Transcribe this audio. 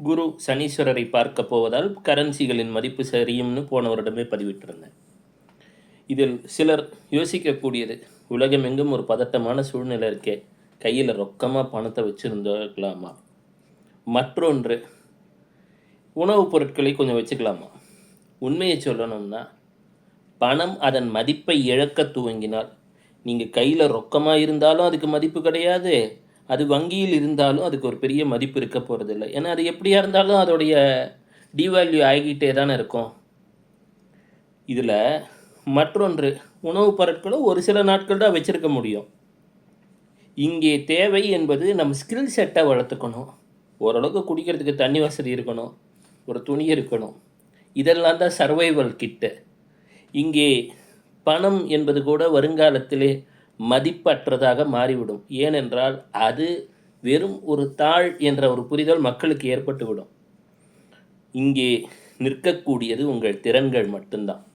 குரு சனீஸ்வரரை பார்க்க போவதால் கரன்சிகளின் மதிப்பு சரியும்னு போன வருடமே பதிவிட்டிருந்தேன். இதில் சிலர் யோசிக்கக்கூடியது, உலகமெங்கும் ஒரு பதட்டமான சூழ்நிலை இருக்கே, கையில் ரொக்கமாக பணத்தை வச்சுருந்துக்கலாமா? மற்றொன்று, உணவுப் பொருட்களை கொஞ்சம் வச்சுக்கலாமா? உண்மையை சொல்லணும்னா, பணம் அதன் மதிப்பை இழக்க துவங்கினால், நீங்கள் கையில் ரொக்கமாக இருந்தாலும் அதுக்கு மதிப்பு கிடையாது, அது வங்கியில் இருந்தாலும் அதுக்கு ஒரு பெரிய மதிப்பு இருக்க போகிறதில்ல. ஏன்னா அது எப்படியா இருந்தாலும் அதோடைய டிவேல்யூ ஆகிக்கிட்டே தானே இருக்கும். இதில் மற்றொன்று, உணவுப் பொருட்களும் ஒரு சில நாட்கள் தான் வச்சுருக்க முடியும். இங்கே தேவை என்பது நம்ம ஸ்கில் செட்டை வளர்த்துக்கணும். ஓரளவுக்கு குடிக்கிறதுக்கு தண்ணி வசதி இருக்கணும், ஒரு துணி இருக்கணும். இதெல்லாம் தான் சர்வைவல் கிட்டு. இங்கே பணம் என்பது கூட வருங்காலத்திலே மதிப்பற்றதாக மாறிவிடும். ஏனென்றால் அது வெறும் ஒரு தாள் என்ற ஒரு புரிதல் மக்களுக்கு ஏற்பட்டுவிடும். இங்கே நிற்கக்கூடியது உங்கள் திறன்கள் மட்டும்தான்.